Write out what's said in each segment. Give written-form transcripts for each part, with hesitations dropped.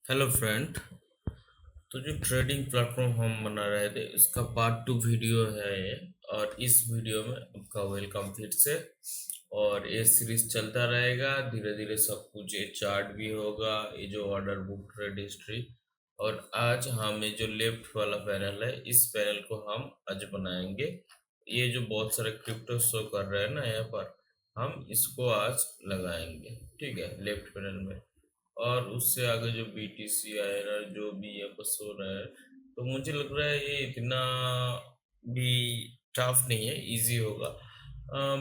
Hello friend. तो जो trading platform हम बना रहे थे इसका पार्ट 2 वीडियो है ये। और इस वीडियो में आपका वेलकम फिर से। और ये सीरीज चलता रहेगा धीरे धीरे सब कुछ। ये चार्ट भी होगा, ये जो ऑर्डर बुक ट्रेड हिस्ट्री। और आज हम ये जो लेफ्ट वाला पैनल है इस पैनल को हम आज बनाएंगे। ये जो बहुत सारे क्रिप्टो शो कर रहे हैं ना यहाँ पर, हम इसको आज लगाएंगे। ठीक है, लेफ्ट पैनल में। और उससे आगे जो BTC आएगा जो भी ये बस हो रहा है, तो मुझे लग रहा है ये इतना भी टफ नहीं है, इजी होगा।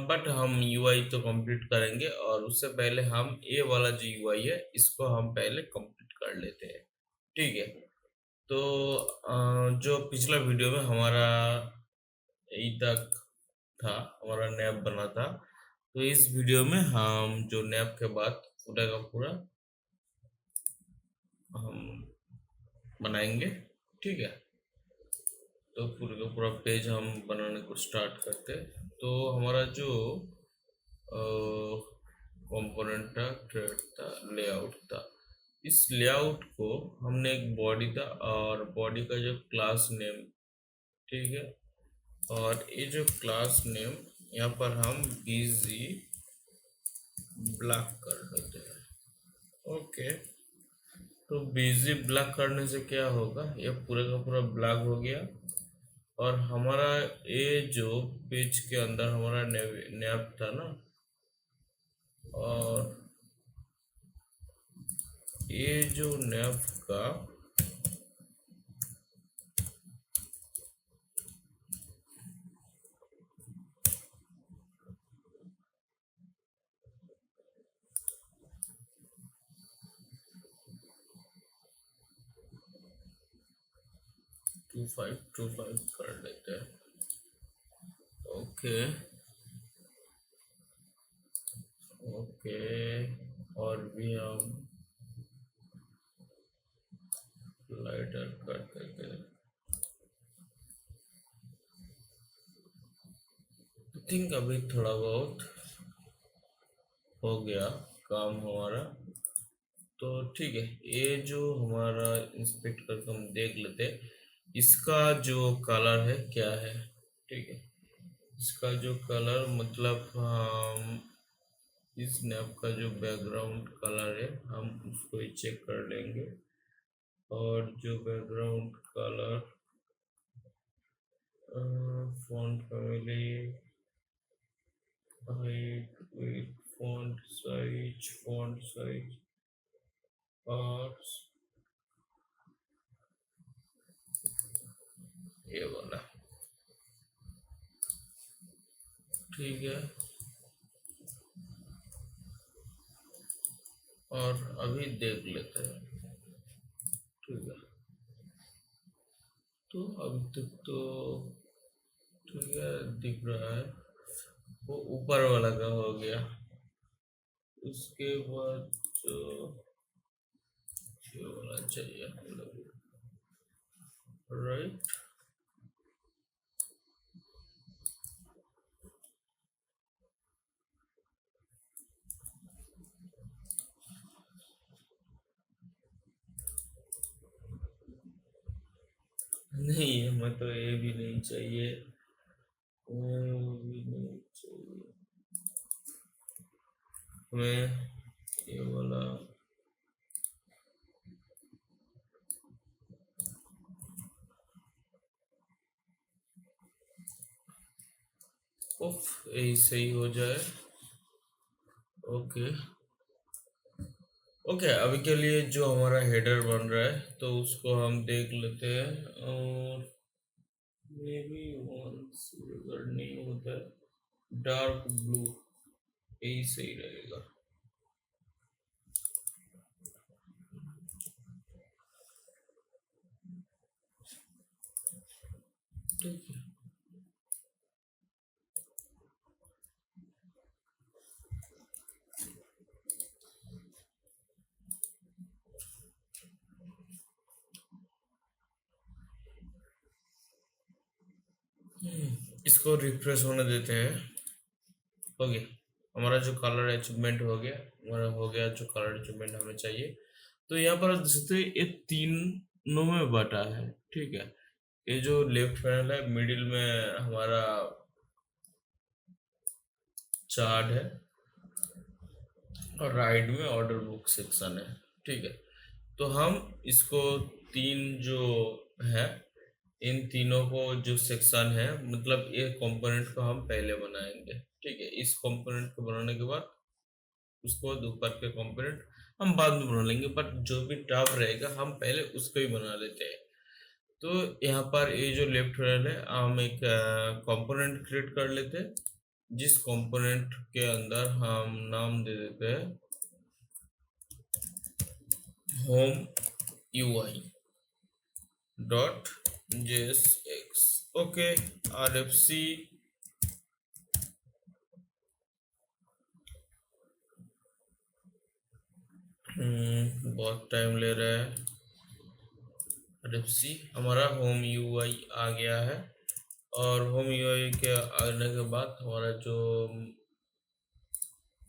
बट हम यूआई तो कंप्लीट करेंगे, और उससे पहले हम ये वाला जो यूआई है इसको हम पहले कंप्लीट कर लेते हैं। ठीक है। तो जो पिछला वीडियो में हमारा यही तक था, हमारा नैप बना था। तो इस वीडियो में हम जो नैप के बाद पूरा का पूरा हम बनाएंगे। ठीक है। तो पूरे का पूरा पेज हम बनाने को स्टार्ट करते हैं। तो हमारा जो कंपोनेंट था, थ्रेड था, लेआउट था। इस लेआउट को हमने एक बॉडी था, और बॉडी का जो क्लास नेम, ठीक है। और ये जो क्लास नेम यहाँ पर हम बिजी ब्लॉक कर देते हैं। ओके। तो बिजी ब्लॉक करने से क्या होगा, ये पूरे का पूरा ब्लॉक हो गया। और हमारा ये जो पेज के अंदर हमारा नैप था ना, और ये जो नैप का 2525 कर लेते हैं। ओके। ओके। और भी हम लाइटर कर देते हैं। आई थिंक अभी थोड़ा बहुत हो गया काम हमारा। तो ठीक है, ये जो हमारा इंस्पेक्ट करके हम देख लेते हैं इसका जो कलर है क्या है। ठीक है। इसका जो कलर मतलब हम इस नैप का जो बैकग्राउंड कलर है हम उसको ही चेक कर लेंगे। और जो background colour, font family, height, width, font size और ये वाला। ठीक है। और अभी देख लेते हैं। ठीक है। तो अभी तक तो ठीक है, दिख रहा है। वो ऊपर वाला का हो गया। उसके बाद जो ये वाला चाहिए मतलब, राइट। नहीं, हमें तो ये भी नहीं चाहिए, वो भी नहीं चाहिए। हमें ये वाला। उफ, यही सही हो जाए। ओके। ओके, अभी के लिए जो हमारा हेडर बन रहा है तो उसको हम देख लेते हैं। और मे बी वंस अगर नहीं होता है डार्क ब्लू, यही सही रहेगा। ठीक है। इसको रिफ्रेश होने देते हैं। हो गया। हमारा जो कलर अचीवमेंट हो गया, हमारा हो गया जो कलर अचीवमेंट हमें चाहिए। तो यहाँ पर जैसे ये तीनों में बटा है, ठीक है। ये जो लेफ्ट पैनल है, मिडिल में हमारा चार्ट है और राइट में ऑर्डर बुक सेक्शन है, ठीक है। तो हम इसको तीन जो है, इन तीनों को जो सेक्शन है, मतलब ये कंपोनेंट को हम पहले बनाएंगे, ठीक है। इस कंपोनेंट को बनाने के बाद उसको ऊपर के कंपोनेंट हम बाद में बना लेंगे, बट जो भी टॉप रहेगा हम पहले उसको ही बना लेते हैं। तो यहाँ पर ये जो लेफ्ट पैनल है, हम एक कंपोनेंट क्रिएट कर लेते हैं, जिस कंपोनेंट के अंदर हम नाम दे देते हैं home UI dot JSX। Okay, RFC बहुत टाइम ले रहा है। RFC हमारा होम यूआई आ गया है, और होम यूआई के आने के बाद हमारा जो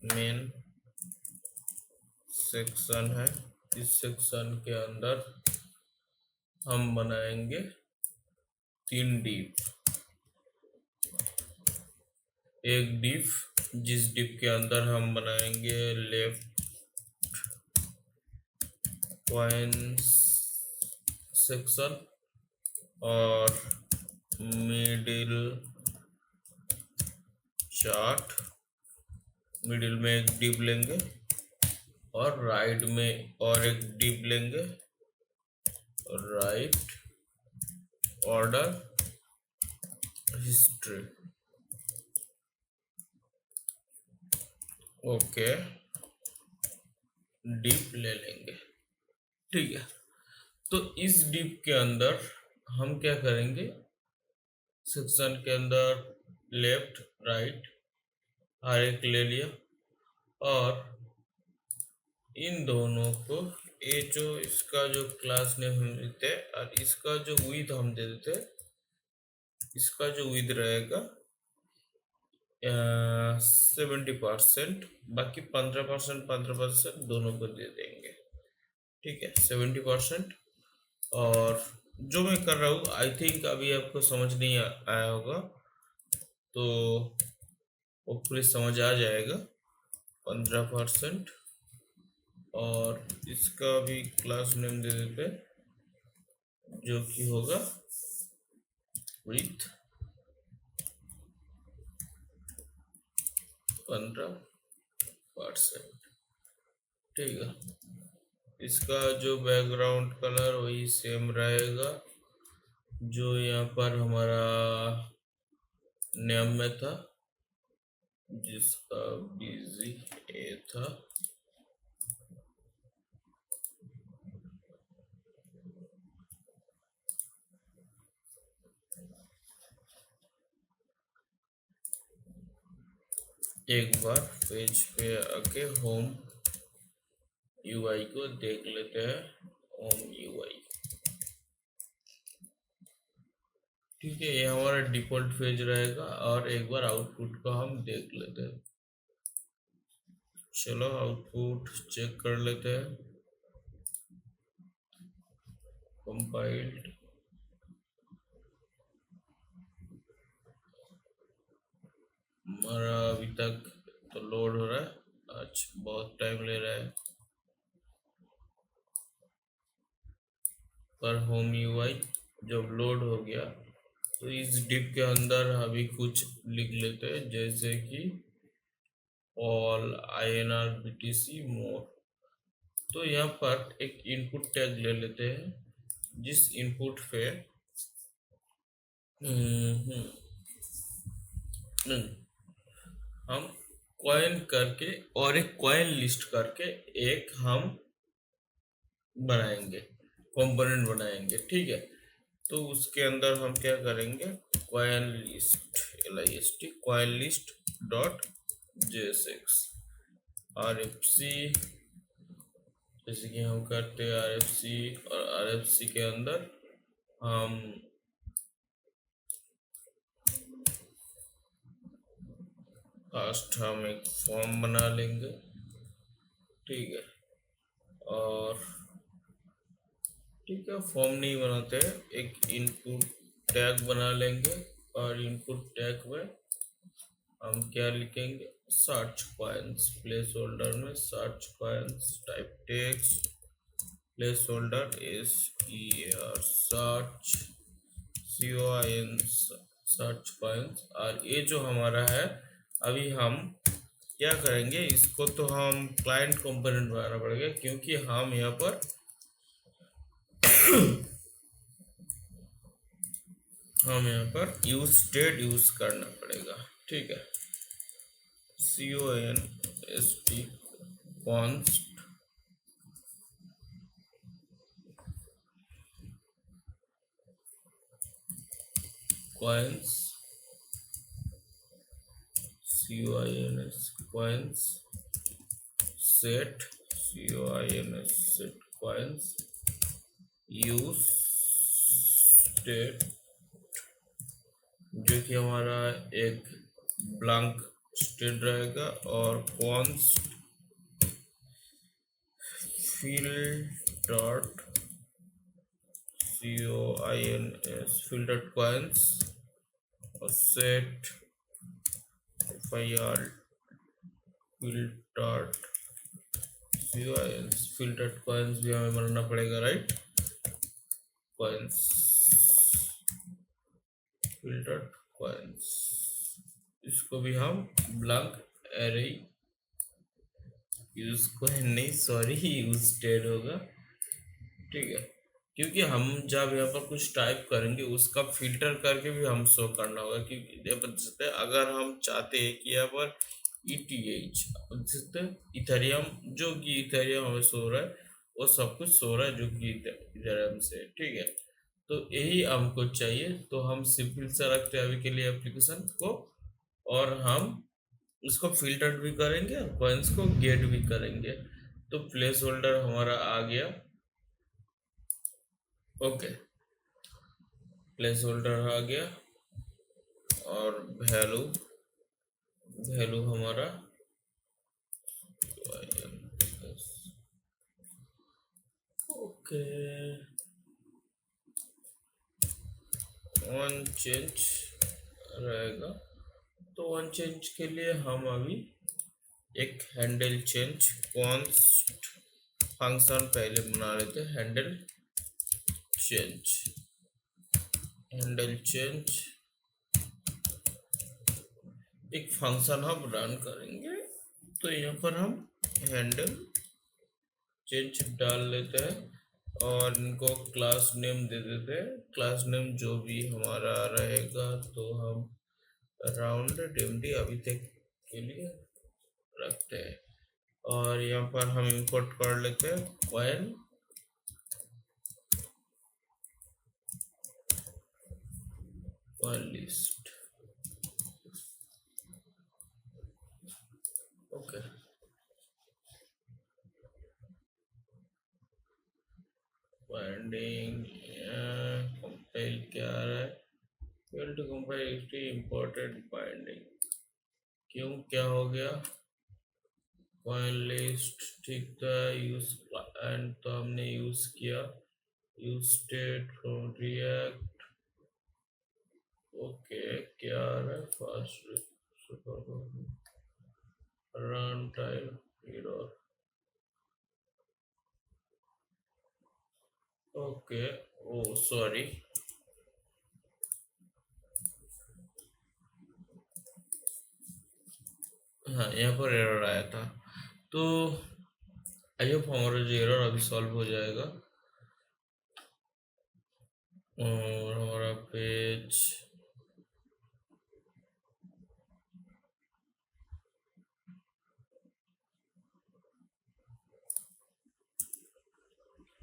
मेन सेक्शन है, इस सेक्शन के अंदर हम बनाएंगे 3 डिप। एक डिप, जिस डिप के अंदर हम बनाएंगे लेफ्ट कॉइन सेक्शन और मिडिल चार्ट। मिडिल में एक डिप लेंगे और राइट में और एक डिप लेंगे, write order history. Okay, dip ले लेंगे, ठीक है। तो इस डिप के अंदर हम क्या करेंगे, सेक्शन के अंदर लेफ्ट राइट हर एक ले लिया, और इन दोनों को, ये जो इसका जो क्लास नेम हम देते हैं और इसका जो विड्थ हम दे देते हैं, इसका जो विड्थ रहेगा 70%, बाकी 15% दोनों को दे देंगे, ठीक है। 70%। और जो मैं कर रहा हूँ, आई थिंक अभी आपको समझ नहीं आया होगा, तो होपफुली समझ आ जाएगा। 15%, और इसका भी क्लास नेम दे देते हैं, जो कि होगा विथ 15%, ठीक है। इसका जो बैकग्राउंड कलर वही सेम रहेगा जो यहाँ पर हमारा नेम में था, जिसका बिजी ए था। एक बार पेज पे आके होम यूआई को देख लेते हैं। होम यूआई, ठीक है, ये हमारा डिफॉल्ट पेज रहेगा, और एक बार आउटपुट को हम देख लेते हैं। चलो आउटपुट चेक कर लेते हैं। कंपाइल्ड, हमारा अभी तक तो लोड हो रहा है, आज बहुत टाइम ले रहा है। पर होम यूआई जब लोड हो गया, तो इस डिप के अंदर अभी कुछ लिख लेते हैं, जैसे कि ऑल INR BTC मोर। तो यहाँ पर एक इनपुट टैग ले लेते हैं, जिस इनपुट पे हम कॉइन करके और एक कॉइन लिस्ट करके एक हम बनाएंगे, कंपोनेंट बनाएंगे, ठीक है। तो उसके अंदर हम क्या करेंगे, coin list LIST coin list dot JSX RFC, जैसे कि हम करते हैं RFC, और RFC के अंदर हम फर्स्ट हम एक फॉर्म बना लेंगे, ठीक है। और ठीक है, फॉर्म नहीं बनाते हैं, एक इनपुट टैग बना लेंगे और इनपुट टैग में हम क्या लिखेंगे, सर्च कॉइन्स, प्लेस होल्डर में search coins, type text, place holder S E R search COIN search coins. और ये जो हमारा है, अभी हम क्या करेंगे, इसको तो हम क्लाइंट कंपोनेंट बनाना पड़ेगा, क्योंकि हम यहाँ पर यूज स्टेट यूज करना पड़ेगा। ठीक है, CONST const coins, COINS coins set, COINS set coins use state, जो कि हमारा एक ब्लैंक स्टेट रहेगा, और const fill dot COINS fill dot coins और set FIR fill dot COINS fill dot coins भी हमें बनाना पड़ेगा, right. Coins fill dot coins, इसको भी हम ब्लैंक एरे यूज कॉइन नहीं, सॉरी, यूज स्टेट होगा। ठीक है, क्योंकि हम जब यहाँ पर कुछ टाइप करेंगे उसका फिल्टर करके भी हम शो करना होगा, क्योंकि ये बता सकते हैं अगर हम चाहते हैं कि यहाँ पर ETH इथेरियम, जो कि इथेरियम हमें सो रहा है, वो सब कुछ सो रहा है जो कि इथेरियम से। ठीक है, तो यही हमको चाहिए, तो हम सिंपल सा रखते हैं अभी के लिए एप्लीकेशन को, और हम उसको फिल्टर भी करेंगे और कॉइन्स को गेट भी करेंगे। तो प्लेस होल्डर हमारा आ गया, ओके, प्लेस होल्डर आ गया, और वैल्यू वैल्यू हमारा ओके, वन चेंज रहेगा। तो वन चेंज के लिए हम अभी एक हैंडल चेंज कॉन्स्ट फंक्शन पहले बना लेते हैं, हैंडल चेंज एक फंक्शन हम रन करेंगे। तो यहाँ पर हम हैंडल चेंज डाल लेते हैं और इनको क्लास नेम दे देते हैं, क्लास नेम जो भी हमारा रहेगा, तो हम राउंड डेमडी अभी तक के लिए रखते हैं। और यहाँ पर हम इंपोर्ट कर लेते हैं coin list, okay. Binding compile क्या आ रहा है, fail to compile imported binding, क्यों, क्या हो गया, कॉइन लिस्ट ठीक था, यूज एंड तो हमने यूज किया, use state from React, okay, क्या आ रहा है, fast run time error, okay, oh sorry, हाँ यहाँ पर एरर आया था। तो आई होप हमारा जो एरर अभी सॉल्व हो जाएगा, और हमारा पेज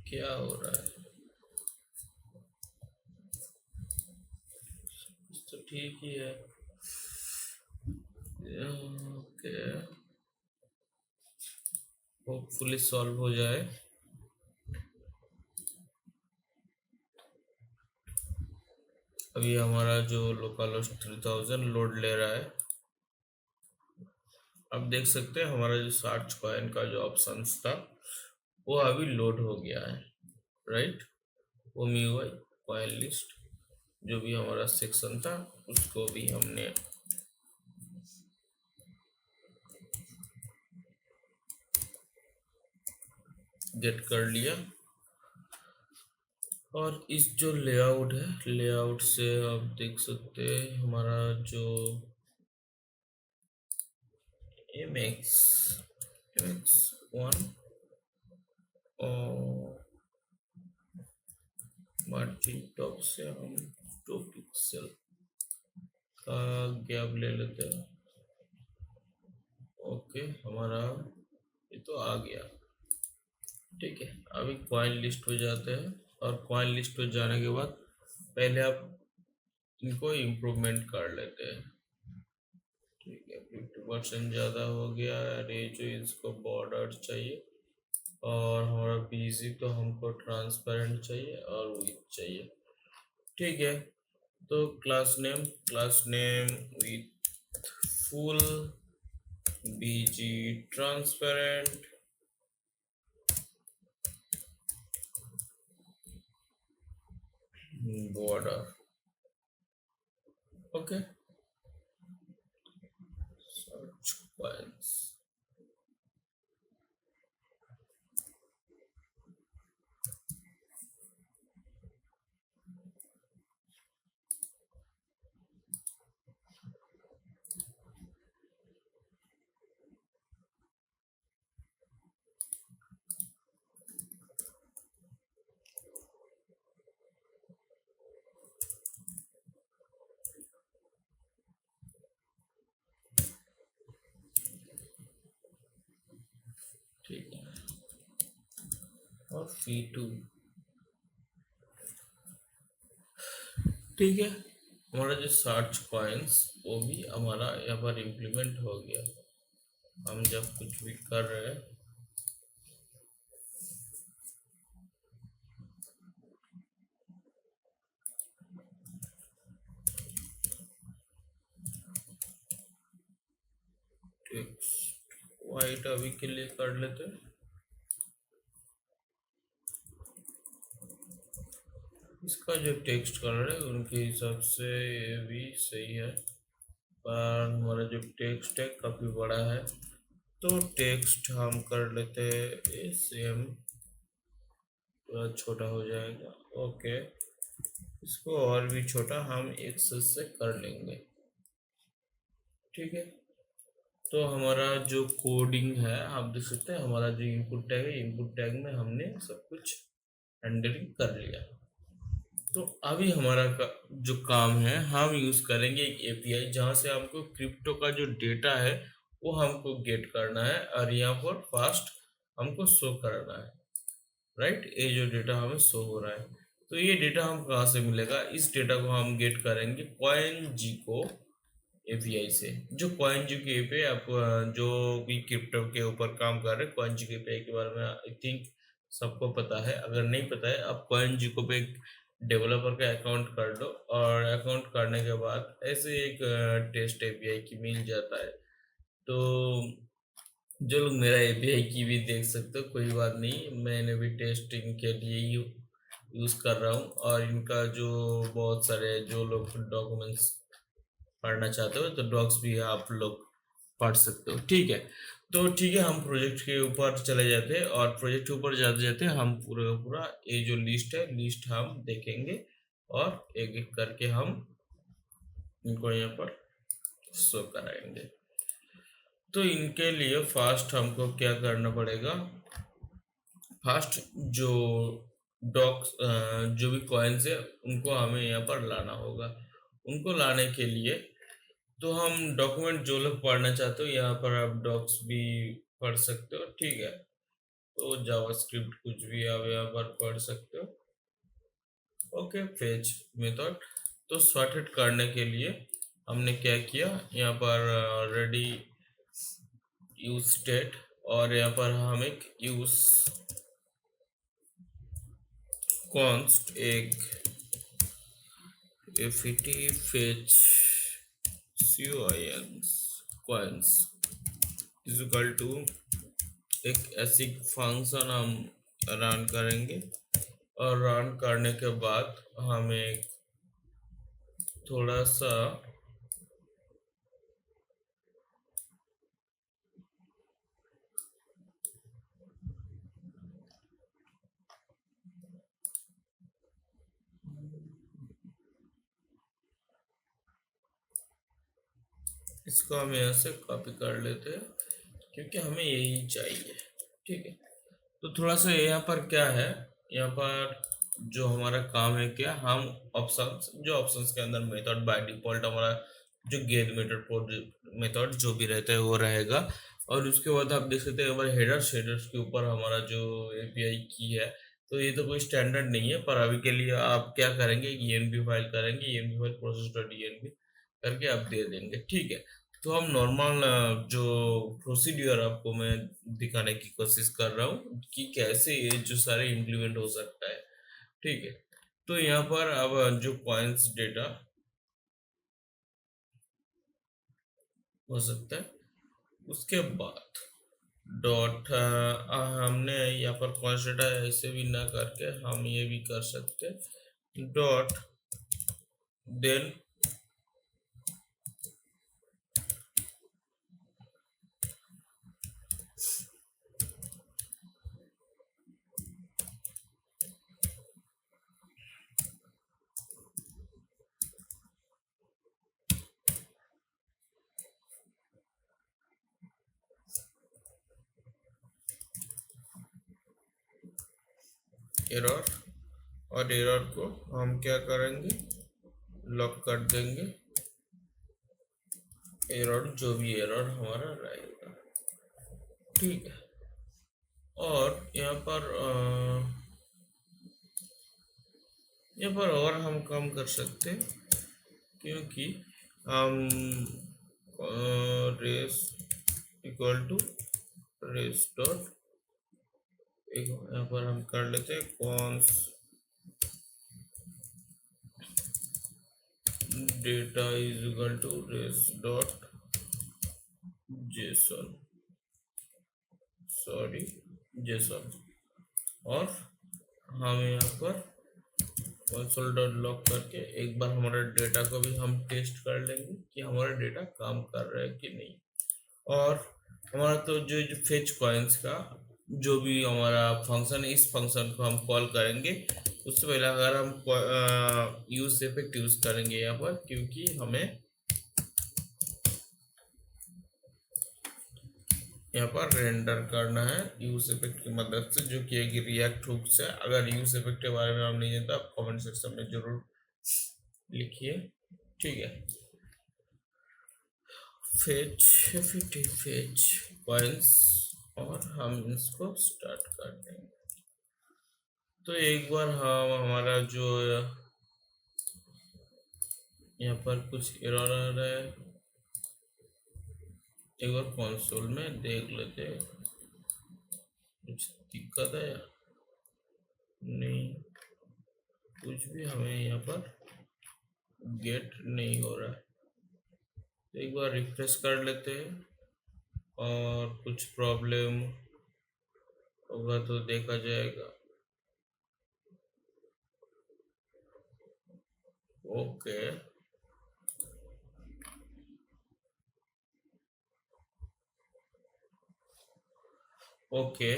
क्या हो रहा है, तो ठीक ही है, ओके, होपफुली सॉल्व हो जाए। अभी हमारा जो लोकल होस्ट 3000 लोड ले रहा है, अब देख सकते हैं हमारा जो सर्च कॉइन का जो ऑप्शंस था वो अभी लोड हो गया है, राइट। वो MIUI कॉइन लिस्ट जो भी हमारा सेक्शन था उसको भी हमने गेट कर लिया। और इस जो लेआउट है, लेआउट से आप देख सकते हैं हमारा जो MX MX1 और मार्जिन टॉप से हम 2 पिक्सल का गैप ले लेते हैं। ओके, हमारा ये तो आ गया। ठीक है, अभी कॉइन लिस्ट पे जाते हैं और कॉइन लिस्ट पे जाने के बाद पहले आप इनको इम्प्रूवमेंट कर लेते हैं। ठीक है, 50% ज़्यादा हो गया। अरे जो इसको बॉर्डर चाहिए और हमारा बीजी तो हमको ट्रांसपेरेंट चाहिए और विथ चाहिए। ठीक है, तो class name with full BG transparent border. Okay, search coins. ठीक है, और V2। ठीक है, हमारा जो सर्च कॉइन्स वो भी हमारा यहाँ पर इम्प्लीमेंट हो गया। हम जब कुछ भी कर रहे हैं टेक्स्ट वाइट अभी के लिए कर लेते हैं। इसका जो टेक्स्ट कलर है उनके हिसाब से ये भी सही है, पर हमारा जो टेक्स्ट है काफ़ी बड़ा है तो टेक्स्ट हम कर लेते हैं सेम, थोड़ा छोटा हो जाएगा। ओके, इसको और भी छोटा हम एक्सेस से कर लेंगे। ठीक है, तो हमारा जो कोडिंग है आप देख सकते हैं, हमारा जो इनपुट टैग है, इनपुट टैग में हमने सब कुछ हैंडलिंग कर लिया। तो अभी हमारा जो काम है, हम यूज करेंगे एक एपीआई जहां से हमको क्रिप्टो का जो डेटा है वो हमको गेट करना है और यहाँ पर फास्ट हमको शो करना है। राइट, ये जो डेटा हमें शो हो रहा है, तो ये डेटा हम कहाँ से मिलेगा? इस डेटा को हम गेट करेंगे कॉइन जी को एपीआई से। जो कॉइन जी की एपीआई आप जो भी क्रिप्टो के ऊपर काम कर रहे हैं, कॉइन जी की एपीआई के बारे में आई थिंक सबको पता है। अगर नहीं पता है, आप कॉइन जी को पे डेवलपर का अकाउंट कर लो और अकाउंट करने के बाद ऐसे एक टेस्ट एपीआई की मिल जाता है। तो जो लोग मेरा एपीआई की भी देख सकते हो, कोई बात नहीं, मैंने भी टेस्टिंग के लिए ही यूज कर रहा हूँ। और इनका जो बहुत सारे जो लोग डॉक्यूमेंट्स पढ़ना चाहते हो तो डॉक्स भी आप लोग पढ़ सकते हो। ठीक है, तो ठीक है, हम प्रोजेक्ट के ऊपर चले जाते हैं और प्रोजेक्ट के ऊपर जाते जाते हम पूरा पूरा ये जो लिस्ट है, लिस्ट हम देखेंगे और एक एक करके हम इनको यहाँ पर शो कराएंगे। तो इनके लिए फास्ट हमको क्या करना पड़ेगा? फास्ट जो डॉक्स जो भी कॉइन्स है उनको हमें यहाँ पर लाना होगा। उनको लाने के लिए तो हम डॉक्यूमेंट जो लोग पढ़ना चाहते हो यहाँ पर आप डॉक्स भी पढ़ सकते हो। ठीक है, तो जावास्क्रिप्ट कुछ भी आप यहाँ पर पढ़ सकते हो। ओके, फेच मेथड तो सॉर्टेड करने के लिए हमने क्या किया, यहाँ पर ऑलरेडी यूज स्टेट और यहाँ पर हम एक यूज कॉन्स्ट एक एफिटी fetch coins is equal to एक ऐसी फंक्शन हम रन करेंगे और रन करने के बाद हमें थोड़ा सा इसको हम यहाँ से कॉपी कर लेते हैं क्योंकि हमें यही चाहिए। ठीक है, तो थोड़ा सा यहाँ पर क्या है, यहाँ पर जो हमारा काम है क्या, हम ऑप्शंस, जो ऑप्शंस के अंदर मेथड बाय डिफॉल्ट हमारा जो गेट मेथड मेथड जो भी रहता है वो रहेगा। और उसके बाद आप देख सकते हैं हमारे हेडर्स के ऊपर हमारा जो एपीआई की है, तो ये तो कोई स्टैंडर्ड नहीं है, पर अभी के लिए आप क्या करेंगे, env फाइल करेंगे, env फाइल process.env करके आप दे देंगे। ठीक है, तो हम नॉर्मल जो प्रोसीड्यूर आपको मैं दिखाने की कोशिश कर रहा हूँ कि कैसे ये जो सारे इम्प्लीमेंट हो सकता है। ठीक है, तो यहाँ पर अब जो पॉइंट्स डेटा हो सकता है, उसके बाद डॉट हमने यहाँ पर पॉइंट्स डेटा ऐसे भी ना करके हम ये भी कर सकते हैं, डॉट देन एरर, और एरर को हम क्या करेंगे, लॉक कर देंगे, एरर जो भी एरर हमारा रहेगा। ठीक है, और यहाँ पर और हम काम कर सकते हैं क्योंकि हम res equal to res dot, एक यहाँ पर हम कर लेते हैं const data is equal to res dot JSON, sorry JSON, और हम यहाँ पर कंसोल डॉट लॉग करके एक बार हमारे डेटा को भी हम टेस्ट कर लेंगे कि हमारा डेटा काम कर रहा है कि नहीं। और हमारा तो जो जो फेच कॉइन्स का जो भी हमारा फंक्शन है, इस फंक्शन को हम कॉल करेंगे उससे पहले अगर हम यूज इफेक्ट यूज करेंगे यहाँ पर, क्योंकि हमें यहाँ पर रेंडर करना है यूज इफेक्ट की मदद से, जो कि एक रिएक्ट हुक से। अगर यूज इफेक्ट के बारे में आप नहीं जानते आप कमेंट सेक्शन में जरूर लिखिए। ठीक है, फेच पॉइंट्स, और हम इसको स्टार्ट कर देंगे। तो एक बार हम हमारा जो यहाँ पर कुछ एरर आ रहा है, एक बार कंसोल में देख लेते हैं कुछ दिक्कत है या नहीं, कुछ भी हमें यहाँ पर गेट नहीं हो रहा है। तो एक बार रिफ्रेश कर लेते हैं और कुछ प्रॉब्लम होगा तो देखा जाएगा। ओके, ओके,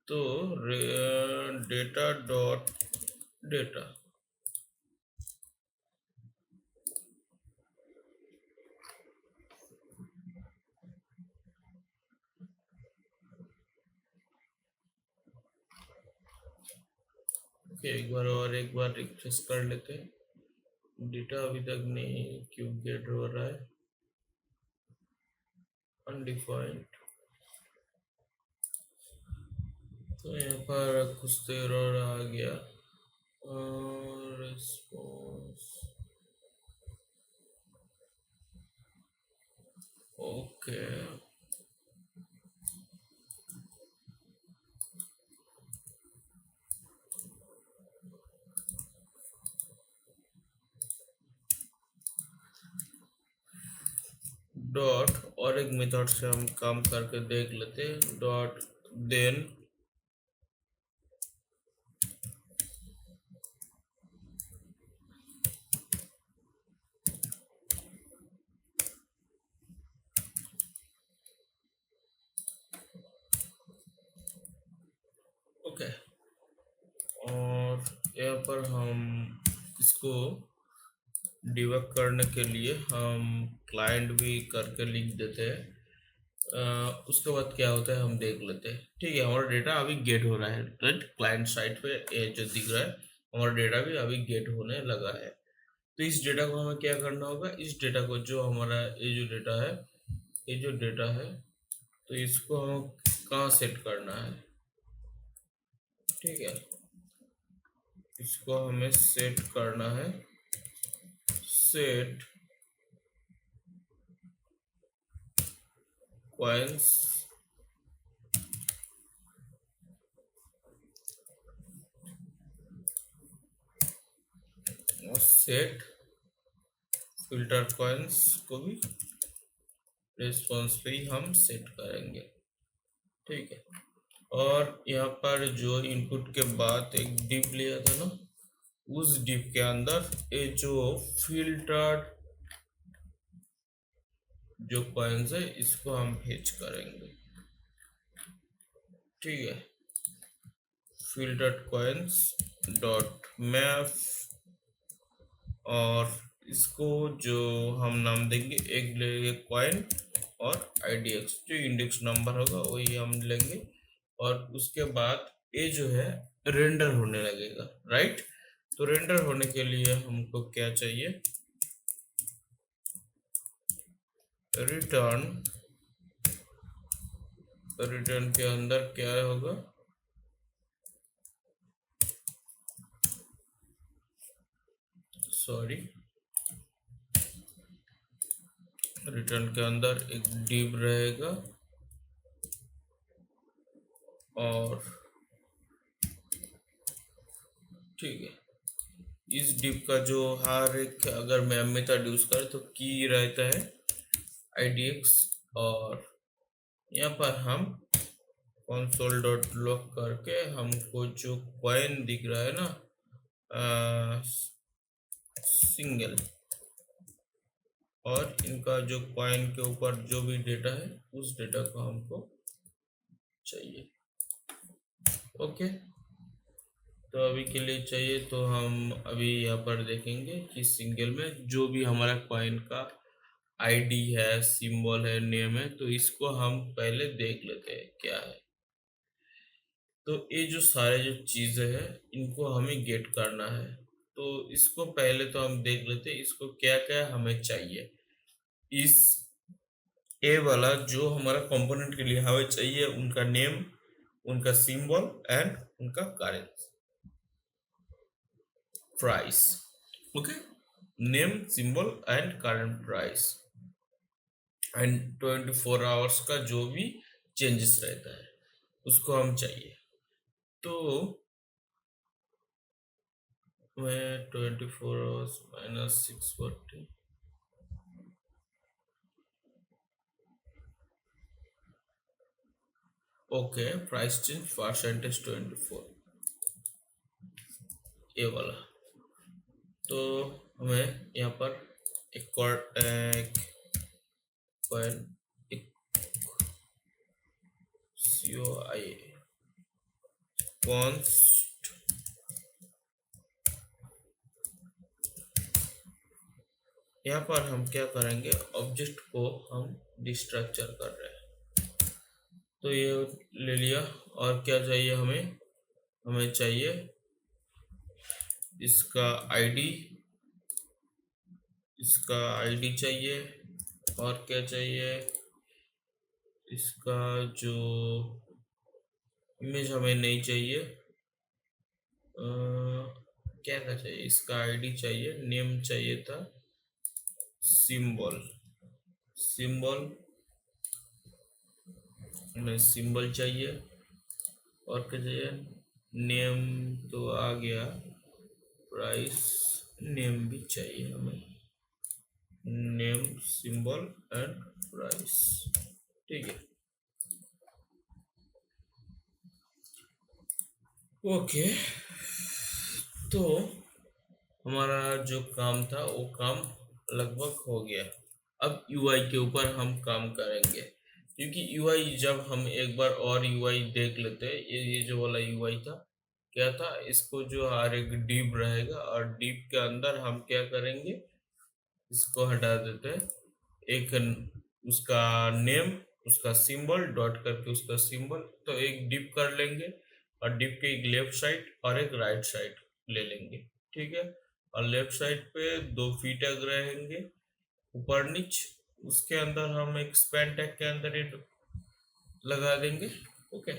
तो डेटा डॉट डेटा, ओके, एक बार रिफ्रेश कर लेते हैं। डेटा अभी तक नहीं क्यों गेट हो रहा है, अनडिफाइंड। तो यहाँ पर कुछ तो एरर आ गया, रिस्पॉन्स, ओके, डॉट और एक मेथड से हम काम करके देख लेते हैं, डॉट देन यहाँ पर हम इसको डिबग करने के लिए हम क्लाइंट भी करके लिख देते हैं। उसके बाद क्या होता है हम देख लेते हैं। ठीक है, हमारा डेटा अभी गेट हो रहा है, राइट। क्लाइंट साइड पे ये जो दिख रहा है हमारा डेटा भी अभी गेट होने लगा है। तो इस डेटा को हमें क्या करना होगा, इस डेटा को जो हमारा ये जो डेटा है, ये जो डेटा है, तो इसको हमें कहाँ सेट करना है। ठीक है, इसको हमें सेट करना है, सेट कॉइन्स और सेट फिल्टर कॉइन्स को भी रिस्पॉन्स पे ही हम सेट करेंगे। ठीक है, और यहाँ पर जो इनपुट के बाद एक डिप लिया था ना, उस डिप के अंदर ये जो फिल्टर्ड जो कॉइन्स है इसको हम फेच करेंगे। ठीक है, फिल्टर्ड कॉइन्स डॉट मैप, और इसको जो हम नाम देंगे एक लेंगे कॉइन और IDX जो इंडेक्स नंबर होगा वही हम लेंगे, और उसके बाद ये जो है रेंडर होने लगेगा, राइट। तो रेंडर होने के लिए हमको क्या चाहिए, रिटर्न, रिटर्न के अंदर क्या होगा, सॉरी, रिटर्न के अंदर एक डिव रहेगा, और ठीक है, इस डिव का जो हर एक अगर मैं मेथड यूज करें तो की रहता है IDX, और यहाँ पर हम console डॉट लॉग करके हमको जो कॉइन दिख रहा है ना सिंगल, और इनका जो कॉइन के ऊपर जो भी डेटा है उस डेटा को हमको चाहिए। ओके, तो अभी के लिए चाहिए, तो हम अभी यहाँ पर देखेंगे कि सिंगल में जो भी हमारा कॉइन का ID है, सिंबल है, नेम है, तो इसको हम पहले देख लेते हैं क्या है। तो ये जो सारे जो चीजें हैं इनको हमें गेट करना है, तो इसको पहले तो हम देख लेते हैं इसको क्या क्या हमें चाहिए। इस ए वाला जो हमारा कंपोनेंट के लिए हमें चाहिए उनका नेम, उनका सिंबल एंड उनका currency price. Okay, name, symbol and current price and 24 hours का जो भी चेंजेस रहता है उसको हम चाहिए। तो मैं 24 hours minus 640, okay, price change percentage 24, ये वाला। तो हमें यहाँ पर एक कॉइन COI कॉन्स्ट, यहाँ पर हम क्या करेंगे, ऑब्जेक्ट को हम डिस्ट्रक्चर कर रहे हैं, तो ये ले लिया। और क्या चाहिए हमें, हमें चाहिए इसका ID, इसका ID चाहिए, और क्या चाहिए, इसका जो इमेज हमें नहीं चाहिए, क्या क्या चाहिए, इसका ID चाहिए, नेम चाहिए था, सिंबल, सिंबल हमें सिंबल चाहिए, और क्या चाहिए, नेम तो आ गया, प्राइस नेम भी चाहिए हमें, नेम, सिंबल एंड प्राइस। ठीक है, ओके, तो हमारा जो काम था वो काम लगभग हो गया। अब UI के ऊपर हम काम करेंगे, क्योंकि UI जब हम एक बार और UI देख लेते हैं, ये जो वाला UI था क्या था, इसको जो हर एक डिव रहेगा और डिव के अंदर हम क्या करेंगे, इसको हटा देते हैं। एक उसका नेम, उसका सिंबल डॉट करके उसका सिंबल, तो एक डिप कर लेंगे और डिप के एक लेफ्ट साइड और एक राइट साइड ले लेंगे। ठीक है। और लेफ्ट साइड पे दो फी टैग रहेंगे ऊपर नीच, उसके अंदर हम एक स्पैन टैग के अंदर ये लगा देंगे। ओके।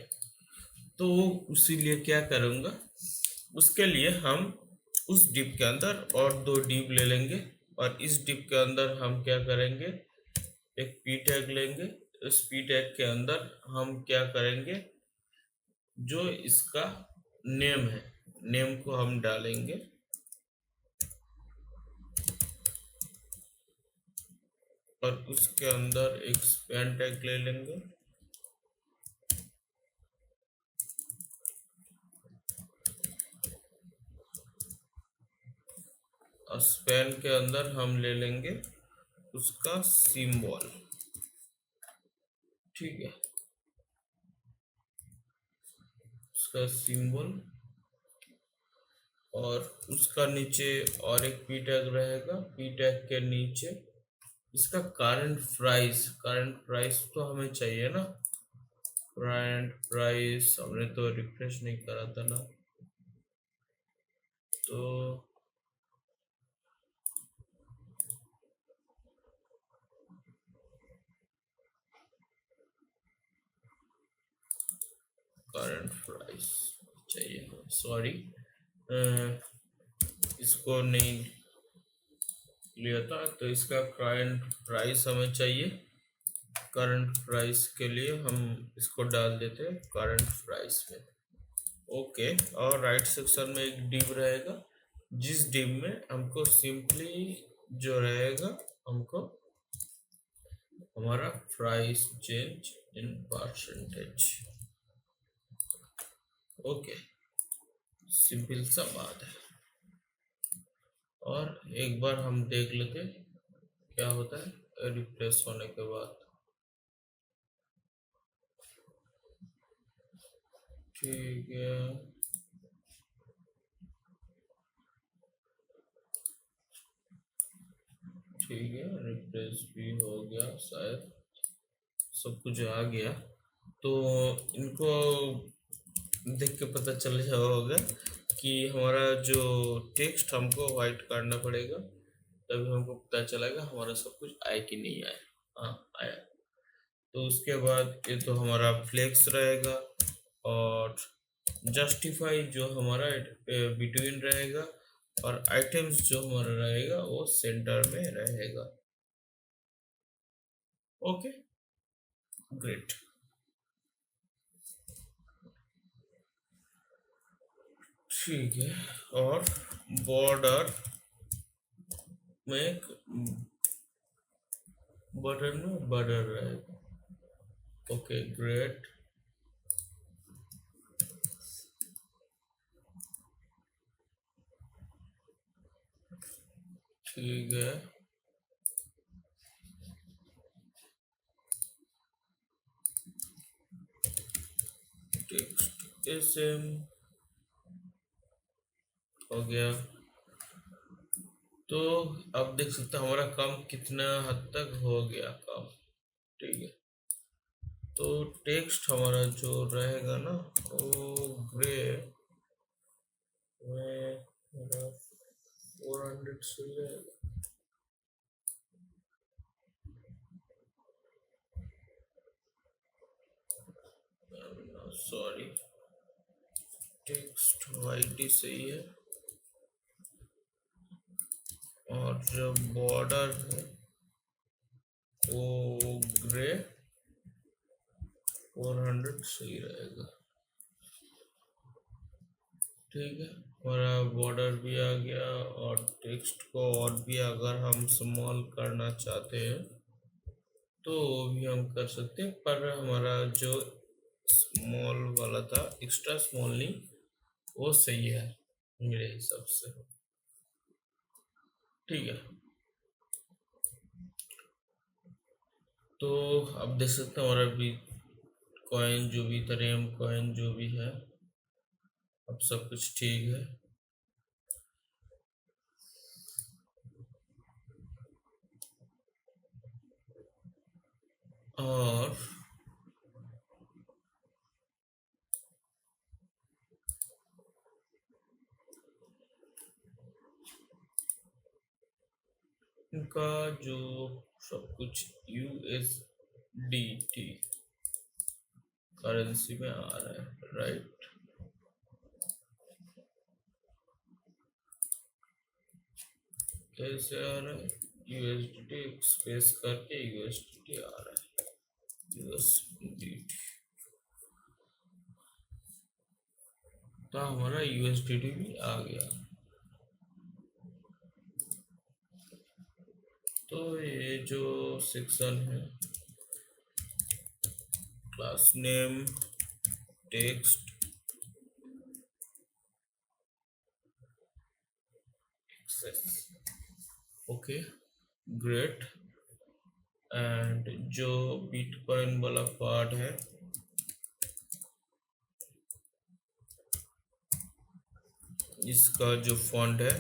तो इसीलिए क्या करूंगा, उसके लिए हम उस डिप के अंदर और दो डिप ले लेंगे और इस डिप के अंदर हम क्या करेंगे, एक पी टैग लेंगे। इस पी टैग के अंदर हम क्या करेंगे, जो इसका नेम है, नेम को हम डालेंगे और उसके अंदर एक स्पैन टैग ले लेंगे। और स्पैन के अंदर हम ले लेंगे उसका सिंबल। ठीक है, उसका सिंबल और उसका नीचे और एक पी टैग रहेगा। पी टैग के नीचे इसका करंट प्राइस तो हमें चाहिए ना। करंट प्राइस हमने तो रिफ्रेश नहीं करा था ना, तो करंट प्राइस चाहिए, सॉरी, इसको नहीं लिया था, तो इसका करंट प्राइस हमें चाहिए। करंट प्राइस के लिए हम इसको डाल देते हैं करंट प्राइस में। ओके। और राइट सेक्शन में एक डिव रहेगा, जिस डिव में हमको सिंपली जो रहेगा, हमको हमारा price change in percentage. Okay, simple सा बात है। और एक बार हम देख लेते क्या होता है रिफ्रेश होने के बाद। ठीक है, ठीक है, रिफ्रेश भी हो गया शायद, सब कुछ आ गया। तो इनको देख के पता चल जाओ होगा कि हमारा जो टेक्स्ट हमको वाइट करना पड़ेगा, तभी हमको पता चलेगा हमारा सब कुछ आया कि नहीं आया। हाँ, आया। तो उसके बाद ये तो हमारा फ्लेक्स रहेगा और जस्टिफाई जो हमारा बिटवीन रहेगा और आइटम्स जो हमारा रहेगा वो सेंटर में रहेगा। Okay, great. ठीक है। और बॉर्डर में बॉर्डर रहेगा। Okay, great. ठीक है। टेक्स्ट एसएम हो गया। तो अब देख सकते हैं हमारा काम कितना हद तक हो गया काम। ठीक है। तो टेक्स्ट हमारा जो रहेगा ना, वो ग्रे में मेरा 400 से रहेगा। सॉरी, टेक्स्ट वाइट ही सही है। और जो बॉर्डर है वो ग्रे 400 सही रहेगा। ठीक है, हमारा बॉर्डर भी आ गया और टेक्स्ट को और भी अगर हम स्मॉल करना चाहते हैं तो वो भी हम कर सकते हैं, पर हमारा जो स्मॉल वाला था, एक्स्ट्रा स्मॉल नहीं, वो सही है मेरे हिसाब से। ठीक है। तो अब देख सकते हैं हमारा भी कॉइन जो भी इथेरियम कॉइन जो भी है अब सब कुछ ठीक है। और इनका जो सब कुछ USDT करेंसी में आ रहा है, राइट। कैसे आ रहा है? USDT स्पेस करके USDT आ रहा है, USDT। तो हमारा USDT भी आ गया। तो ये जो सेक्शन है, class name, text, XS, okay, great. And जो बिटकॉइन वाला पार्ट है, इसका जो फॉन्ट है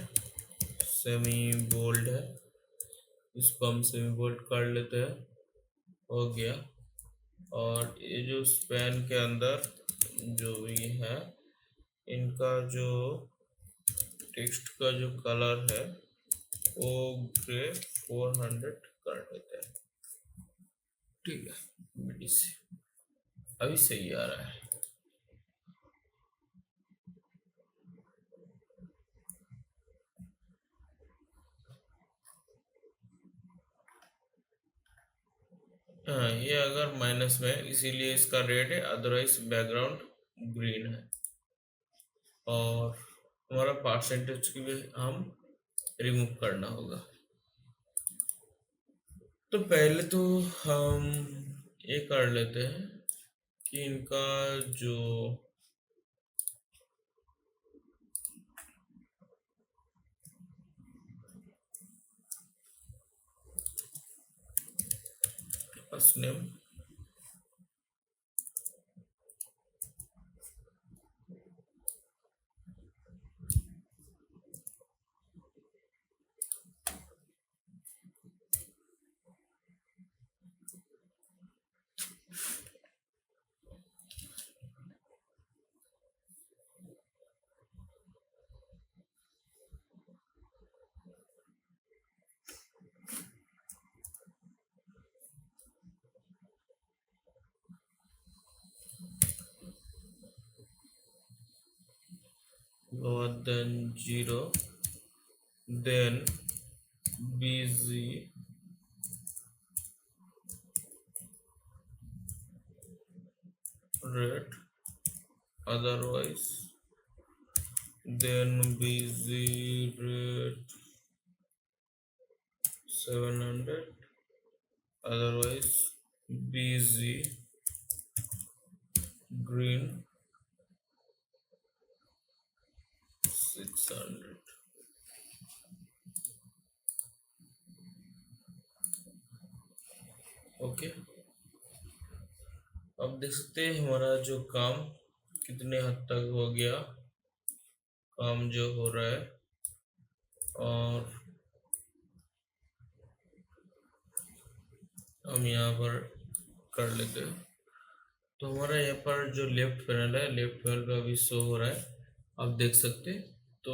सेमी बोल्ड है, इसको हम सेमी बोल्ड कर लेते हैं, हो गया। और ये जो स्पैन के अंदर जो भी है, इनका जो टेक्स्ट का जो कलर है वो ग्रे 400 कर देते हैं, ठीक है। मिडी से अभी सही आ रहा है। हाँ, ये अगर माइनस में है इसीलिए इसका रेड है, अदरवाइज बैकग्राउंड ग्रीन है। और हमारा परसेंटेज की भी हम रिमूव करना होगा। तो पहले तो हम ये कर लेते हैं कि इनका जो first name, lower than 0, then BZ rate, otherwise then BZ rate 700, otherwise BZ green 600। Okay, अब देख सकते हैं हमारा जो काम कितने हद तक हो गया, काम जो हो रहा है। और हम यहाँ पर कर लेते हैं। तो हमारा यहाँ पर जो लेफ्ट पैनल है, लेफ्ट पैनल पे अभी शो हो रहा है, आप देख सकते हैं। तो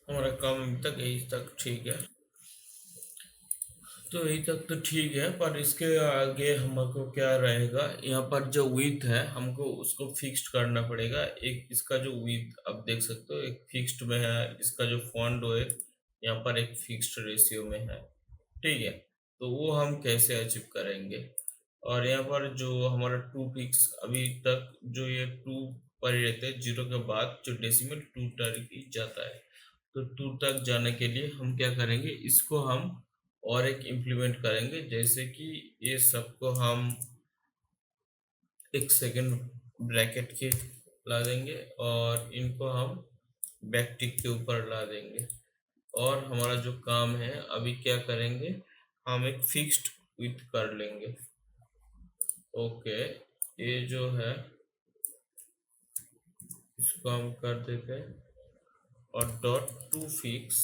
हमारा काम अभी तक यही तक ठीक है। तो यही तक तो ठीक है, पर इसके आगे हमको क्या रहेगा, यहाँ पर जो विड्थ है हमको उसको फिक्स्ड करना पड़ेगा। एक इसका जो विड्थ आप देख सकते हो एक फिक्स्ड में है, इसका जो फॉन्ट है यहाँ पर एक फिक्स्ड रेशियो में है, ठीक है। तो वो हम कैसे अचीव करेंगे। और यहाँ पर जो हमारा टू फिक्स अभी तक जो ये टू पर ही रहते हैं, जीरो के बाद जो डेसिमल टू तक ही जाता है। तो टू तक जाने के लिए हम क्या करेंगे, इसको हम और एक इम्प्लीमेंट करेंगे, जैसे कि ये सबको हम एक सेकेंड ब्रैकेट के ला देंगे और इनको हम बैकटिक के ऊपर ला देंगे। और हमारा जो काम है अभी क्या करेंगे, हम एक फिक्स्ड विथ कर लेंगे। ओके, ये जो है इसको हम कर देते हैं और डॉट टू फिक्स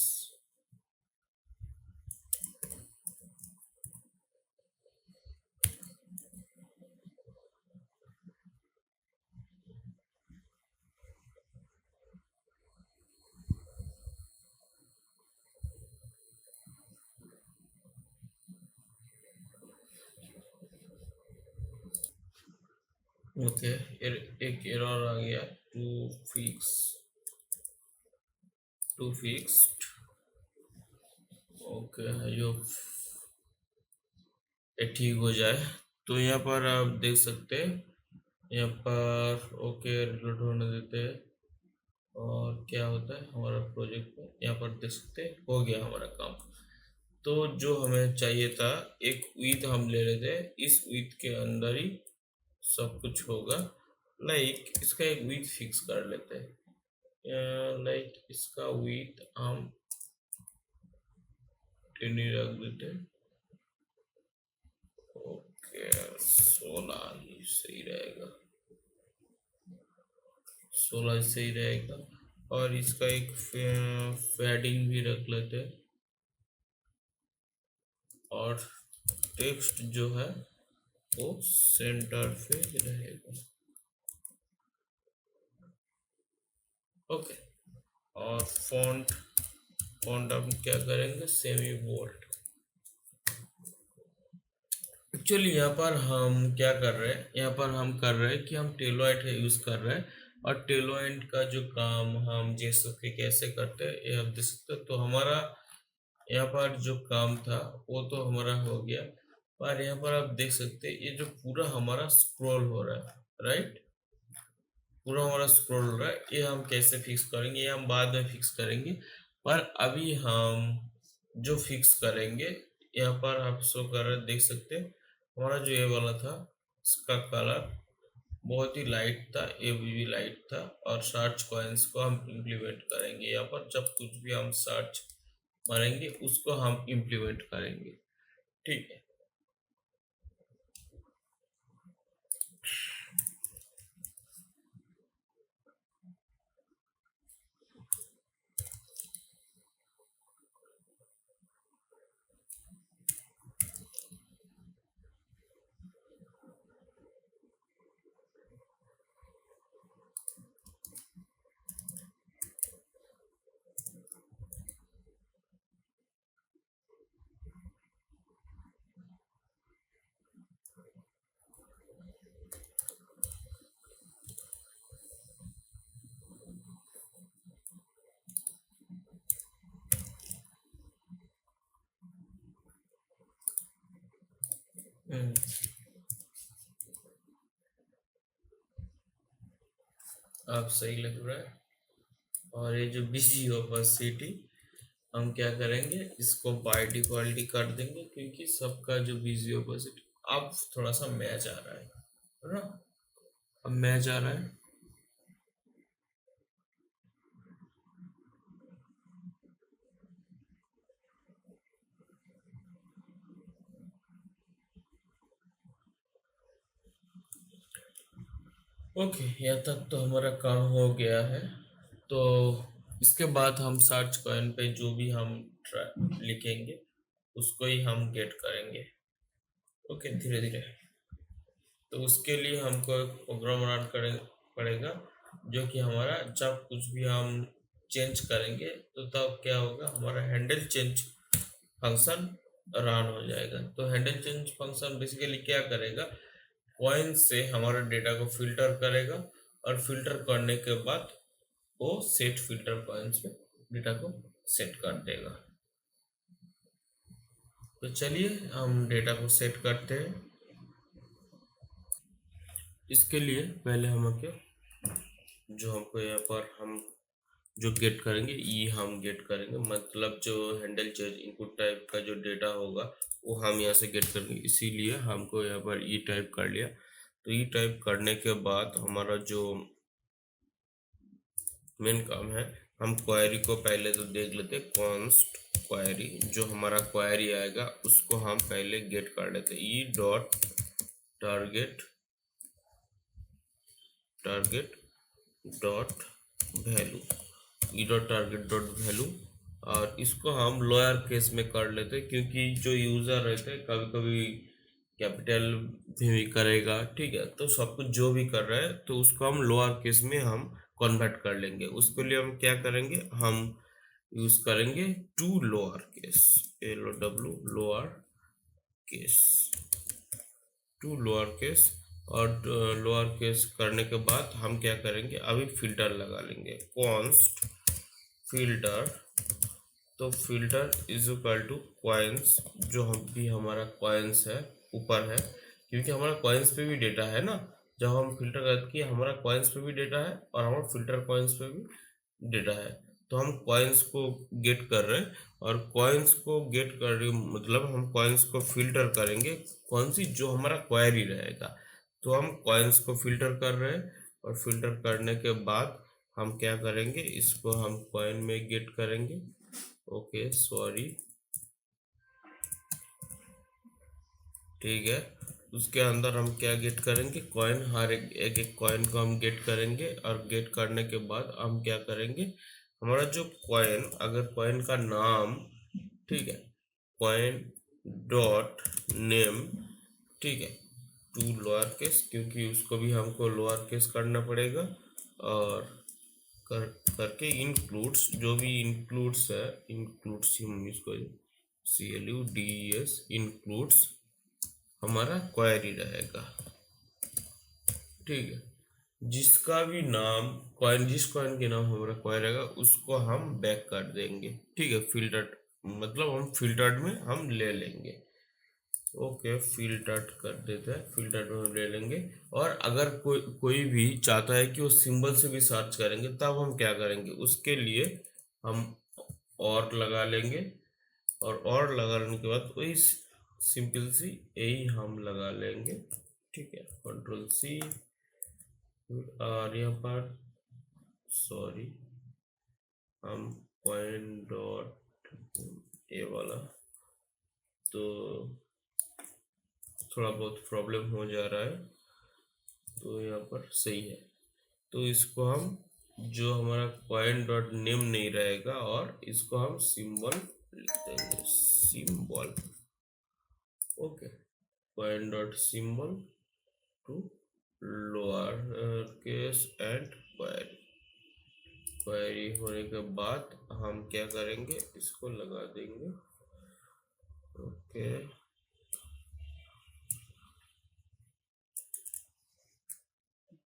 ओके, एक एरर आ गया, टू फिक्स्ड। ओके, यो ये ठीक हो जाए तो यहाँ पर आप देख सकते हैं, यहाँ पर ओके रिलोड होने देते हैं और क्या होता है हमारा प्रोजेक्ट में, यहाँ पर देख सकते हैं हो गया हमारा काम। तो जो हमें चाहिए था, एक विथ हम ले लेते हैं, इस विथ के अंदर ही सब कुछ होगा। लाइक इसका एक विथ फिक्स कर लेते हैं, लाइक इसका विथ हम 10 ही रख देते हैं। ओके, 16 ही सही रहेगा, 16 सही रहेगा। और इसका एक फैडिंग भी रख लेते हैं और टेक्स्ट जो है वो सेंटर पे रहेगा। ओके, और फॉन्ट फॉन्ट हम क्या करेंगे, सेमी बोल्ड। एक्चुअली यहाँ पर हम क्या कर रहे हैं, यहाँ पर हम कर रहे हैं कि हम टेलोइड यूज कर रहे हैं और टेलोइड का जो काम हम जैसे कि कैसे करते हैं ये आप देख सकते हो। तो हमारा यहाँ पर जो काम था वो तो हमारा हो गया, पर यहाँ पर आप देख सकते हैं ये जो पूरा हमारा स्क्रॉल हो रहा है, राइट, पूरा हमारा स्क्रॉल हो रहा है, ये हम कैसे फिक्स करेंगे, ये हम बाद में फिक्स करेंगे। पर अभी हम जो फिक्स करेंगे, यहाँ पर आप शो कर रहे देख सकते हैं हमारा जो ये वाला था इसका कलर बहुत ही लाइट था, एबीबी लाइट था। और सर्च कॉइन्स को हम इम्प्लीमेंट करेंगे, यहाँ पर जब कुछ भी हम सर्च मारेंगे उसको हम इम्प्लीमेंट करेंगे, ठीक है। हम्म, आप सही लग रहा है। और ये जो बिजी ओपेसिटी हम क्या करेंगे, इसको बाय डिफॉल्ट ही कर देंगे क्योंकि सबका जो बिजी ओपेसिटी अब थोड़ा सा मैच आ रहा है ना, अब मैच आ रहा है। ओके, यहाँ तक तो हमारा काम हो गया है। तो इसके बाद हम सर्च कॉइन पे जो भी हम लिखेंगे उसको ही हम गेट करेंगे। ओके, धीरे धीरे। तो उसके लिए हमको एक प्रोग्राम रन करें पड़ेगा, जो कि हमारा जब कुछ भी हम चेंज करेंगे तो तब क्या होगा, हमारा हैंडल चेंज फंक्शन रन हो जाएगा। तो हैंडल चेंज फंक्शन बेसिकली क्या करेगा, कॉइन से हमारा डेटा को फिल्टर करेगा और फिल्टर करने के बाद वो सेट फिल्टर कॉइन्स पे डेटा को सेट कर देगा। तो चलिए हम डेटा को सेट करते हैं। इसके लिए पहले हम क्या, जो हमको यहाँ पर हम जो गेट करेंगे ये हम गेट करेंगे, मतलब जो हैंडल चेंज इनपुट टाइप का जो डेटा होगा वो हम यहाँ से गेट करेंगे। इसीलिए हमको यहाँ पर ई टाइप कर लिया। तो ये टाइप करने के बाद हमारा जो मेन काम है, हम क्वेरी को पहले तो देख लेते हैं। कॉन्स्ट क्वेरी, जो हमारा क्वेरी आएगा उसको हम पहले गेट कर लेते हैं। E dot target target dot value, E dot target dot value. और इसको हम लोअर केस में कर लेते हैं, क्योंकि जो यूज़र रहते हैं कभी कभी कैपिटल भी करेगा, ठीक है। तो सब कुछ जो भी कर रहा है तो उसको हम लोअर केस में हम कन्वर्ट कर लेंगे। उसके लिए हम क्या करेंगे, हम यूज करेंगे to lower case, L O W lower case, to lower case. और लोअर केस करने के बाद हम क्या करेंगे, अभी फिल्टर लगा लेंगे, कॉन्स्ट फिल्टर। तो filter is equal two coins, जो हम भी हमारा कॉइन्स है ऊपर है, क्योंकि हमारा कॉइन्स पे भी डेटा है ना। जब हम फिल्टर करते कि हमारा कॉइन्स पे भी डेटा है और हमारा फिल्टर कॉइन्स पे भी डेटा है। तो हम कॉइन्स को गेट कर रहे हैं, और कॉइन्स को गेट कर रहे मतलब हम कॉइन्स को फिल्टर करेंगे, कौन सी, जो हमारा क्वेरी रहेगा। तो हम कॉइन्स को फिल्टर कर रहे हैं, और फिल्टर करने के बाद हम क्या करेंगे, इसको हम कॉइन में गेट करेंगे। ओके सॉरी, ठीक है। उसके अंदर हम क्या गेट करेंगे, कॉइन, हर एक कॉइन को हम गेट करेंगे। और गेट करने के बाद हम क्या करेंगे, हमारा जो कॉइन, अगर कॉइन का नाम, ठीक है, कॉइन डॉट नेम, ठीक है, टू लोअर केस, क्योंकि उसको भी हमको लोअर केस करना पड़ेगा। और कर करके इंक्लूड्स, जो भी इंक्लूड्स है, इंक्लूड्स हम इसको CLUDES इंक्लूड्स हमारा क्वेरी रहेगा, ठीक है। जिसका भी नाम कॉइन, जिस कॉइन के नाम हमारा क्वेरी रहेगा उसको हम बैक कर देंगे, ठीक है। फिल्टर्ड मतलब हम फिल्टर्ड में हम ले लेंगे। ओके फिल्टर्ड कर देते हैं, फिल्टर्ड में हम ले लेंगे। और अगर कोई भी चाहता है कि वो सिंबल से भी सर्च करेंगे, तब हम क्या करेंगे, उसके लिए हम और लगा लेंगे। और लगाने के बाद वही सिंपल सी यही हम लगा लेंगे, ठीक है। Control C। और यहाँ पर सॉरी, हम पॉइंट डॉट ए वाला तो थोड़ा बहुत प्रॉब्लम हो जा रहा है, तो यहाँ पर सही है। तो इसको हम, जो हमारा पॉइंट डॉट नेम नहीं रहेगा, और इसको हम सिंबल लिख देंगे, symbol. Okay, point dot symbol to lower case and query. Query होने के बाद हम क्या करेंगे, इसको लगा देंगे। ओके,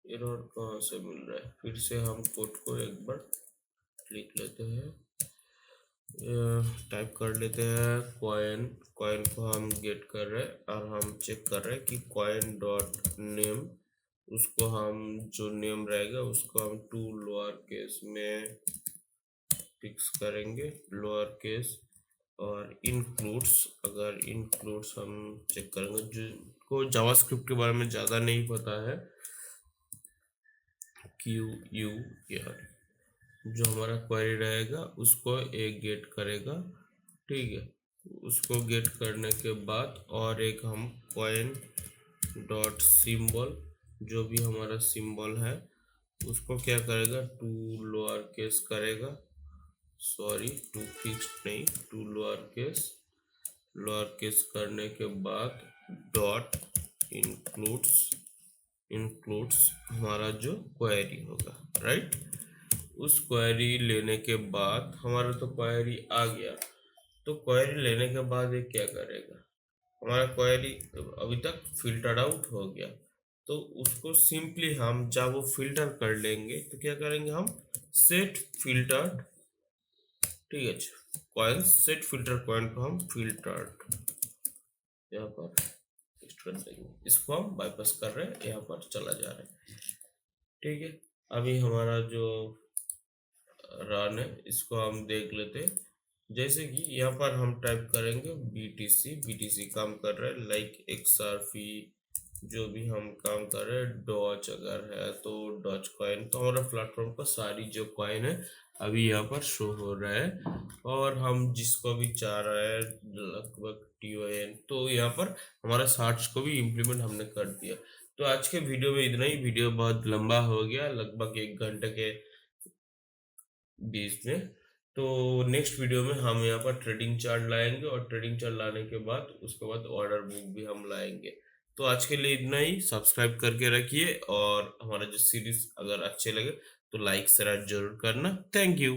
एरर कहाँ से मिल रहा है, फिर से हम कोड को एक बार लिख लेते हैं, टाइप कर लेते हैं। कॉइन, कॉइन को हम गेट कर रहे हैं, और हम चेक कर रहे हैं कि कॉइन डॉट नेम, उसको हम, जो नेम रहेगा उसको हम टू लोअर केस में फिक्स करेंगे, लोअर केस। और इंक्लूड्स, अगर इंक्लूड्स हम चेक करेंगे, जिनको जावास्क्रिप्ट के बारे में ज़्यादा नहीं पता है, QUR, जो हमारा क्वेरी रहेगा उसको एक गेट करेगा, ठीक है। उसको गेट करने के बाद और एक हम कॉइन डॉट सिंबल, जो भी हमारा सिंबल है उसको क्या करेगा, टू लोअर केस करेगा, सॉरी टू फिक्स नहीं, to lower case. Lower case करने के बाद डॉट इंक्लूड्स, इंक्लूड्स हमारा जो क्वेरी होगा, राइट। उस क्वेरी लेने के बाद हमारा तो क्वेरी आ गया। तो क्वेरी लेने के बाद ये क्या करेगा, हमारा क्वेरी अभी तक फिल्टर आउट हो गया। तो उसको सिंपली हम जब वो फिल्टर कर लेंगे तो क्या करेंगे, हम सेट फिल्टर्ड, ठीक है, कॉइन, सेट फिल्टर कॉइन को हम फिल्टर्ड यहाँ पर पेस्ट कर देंगे। इसको हम बाईपास कर रहे हैं, यहाँ पर चला जा रहा है, ठीक है। अभी हमारा जो रन है इसको हम देख लेते हैं। जैसे कि यहाँ पर हम टाइप करेंगे BTC, BTC काम कर रहा है, लाइक XRP जो भी हम काम कर रहे हैं, डॉज अगर है तो डॉज कॉइन, तो हमारा प्लेटफॉर्म पर सारी जो कॉइन है अभी यहाँ पर शो हो रहा है। और हम जिसको भी चाह रहे हैं लगभग TON, तो यहाँ पर हमारा शार्ट्स को भी इम्प्लीमेंट हमने कर दिया। तो आज के वीडियो में इतना ही। वीडियो बहुत लंबा हो गया, लगभग 1 घंटे के बीच में। तो नेक्स्ट वीडियो में हम यहाँ पर ट्रेडिंग चार्ट लाएंगे, और ट्रेडिंग चार्ट लाने के बाद उसके बाद ऑर्डर बुक भी हम लाएंगे। तो आज के लिए इतना ही। सब्सक्राइब करके रखिए, और हमारा जो सीरीज अगर अच्छे लगे तो लाइक शेयर जरूर करना। Thank you.